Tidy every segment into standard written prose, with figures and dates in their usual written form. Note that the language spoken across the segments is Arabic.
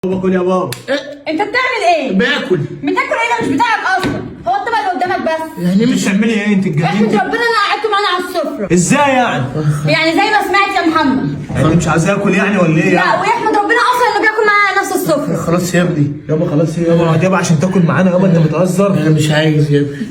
باكل يا بابا. انت بتعمل ايه؟ باكل. بتاكل ايه؟ ده مش بتاعك اصلا، هو الطبق اللي قدامك بس. يعني مش تعملي ايه انت احمد اتجننتي؟ ربنا انا قعدته معانا على السفره. ازاي يعني؟ يعني زي ما سمعت يا محمد. يعني انت مش عايز اكل يعني ولا ايه؟ لا ويحمد ربنا اصلا انه بياكل معانا نفس السفره. خلاص يا ابني يابا خلاص يابا يابا عشان تاكل معانا يابا انت بتهزر. انا مش عايز يا ابني.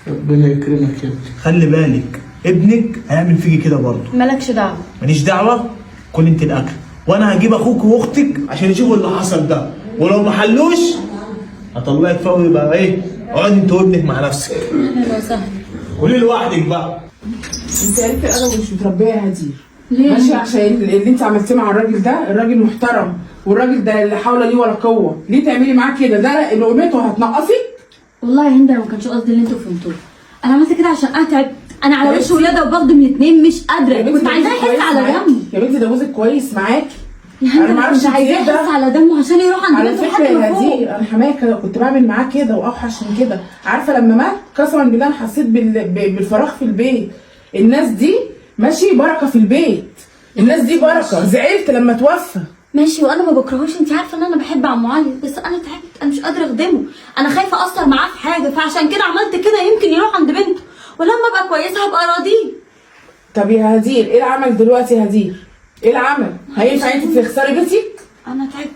ربنا يكرمك يا ابني. خلي بالك ابنك هيعمل فيكي كده برضه. مالكش دعوه. ماليش دعوه. كل انت الاكل وانا هجيب اخوك واختك عشان يشوفوا اللي حصل ده، ولو ما حلوش هطلعك فوق يبقى ايه؟ اقعد انت وابنك مع نفسك. اهلا وسهلا. قولي لوحدك بقى. انت قلت انا مش متربيه يا هدير. ليه؟ ماشي عشان اللي انت عملتيه مع الراجل ده، الراجل محترم والراجل ده لا حول ليه ولا قوه، ليه تعملي معاه كده؟ ده لقمته هتنقصي؟ والله يا هند انا ما كانش قصدي اللي انتوا فهمتوه. انا عملت كده عشان انا تعبت، انا على يا وش بنتي. ولاده وباخده من اتنين مش يا قادره، بنتي كنت ده عايزاه جوزك يحس كويس على معاكي. دمه. يا بنتي ده جوزك كويس معاكي. يا هند انا ما اعرفش كنت عايزاه ايه ده. يحس على دمه عشان يروح عند على بنته فكره لحد يا ما فوق. هدير انا حمايه كنت بعمل معاه كده واوحش من كده. عارفه لما مات قسما بالله انا حسيت بالفراغ في البيت. الناس دي ماشي بركه في البيت، الناس دي بركه. زعلت لما توفى. ماشي وانا ما بكرهوش، انت عارفه ان انا بحب عم علي، بس انا تعبت، انا مش قادره اخدمه، انا خايفه اثر معاه في حاجه، فعشان كده عملت كده يمكن يروح عند بنته، ولما ابقى كويسه هبقى راضيه. طب يا هدير ايه العمل دلوقتي يا هدير؟ ايه العمل؟ هينفع انت تخسري بيتك؟ انا تعبت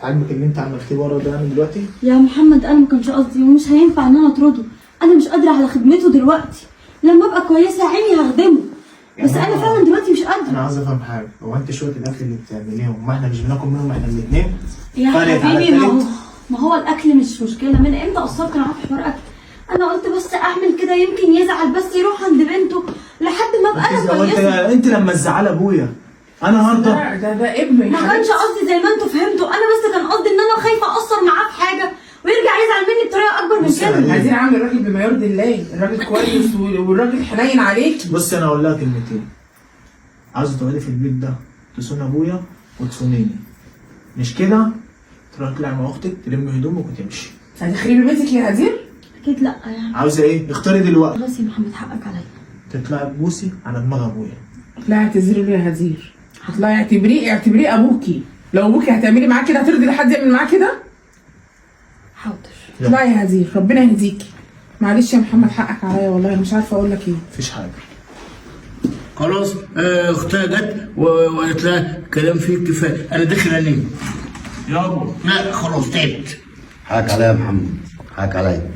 عاجبك اللي انت عملتيه ورا ده يعني دلوقتي؟ يا محمد، انا ما كانش قصدي ومش هينفع ان انا اطرده، انا مش قادره على خدمته دلوقتي، لما ابقى كويسه عيني هخدمه، بس انا فعلا دلوقتي مش انا قادره. عايز افهم حاجه، هو انت شويه الاكل اللي بتعمليهم ما احنا مش بناكل منهم احنا الاثنين؟ يا فرقت على حبيبي التالت؟ ما هو الاكل مش مشكله، من امتى قصرت معاه في حوار اكل؟ انا قلت بس اعمل كده يمكن يزعل، بس يروح عند بنته لحد ما ابقى انا هو كويسه. انت لما تزعل ابويا انا هرضى؟ ده ابنه يا ما كانش حبيبتي. قصدي زي ما انتوا فهمتوا، انا بس كان قصدي ان انا خايفه اقصر معاه في حاجه ويرجع يزعل مني بطريقه اكبر من بصي يا كده. هدير. عايزين نعمل الراجل بما يرضي الله، الراجل كويس والراجل حنين عليكي. بص انا اقول لها كلمتين. عاوز تقعدي في البيت ده تصون ابويا وتصونيني، مش كده تروح تطلعي مع اختك تلم هدومك وتمشي. هتخربي بيتك يا هدير؟ اكيد لا يعني. عاوزه ايه؟ اختاري دلوقتي. خلاص يا محمد حقك عليا. تطلعي تبوسي على دماغ ابويا. لا اعتذري له يا هدير. هتطلعي اعتبريه ابوكي. لو ابوكي هتعملي معاه كده هترضي لحد يعمل معاه كده؟ حاضر. اطلعي يا هدير، ربنا يهديكي. معلش يا محمد حقك عليا والله، انا مش عارفه اقول لك ايه. مفيش حاجه. خلاص اختها جت وقالت لها كلام فيه كفايه، انا داخل انام. يابا لا خلاص تعبت. حقك عليا يا محمد، حقك عليا.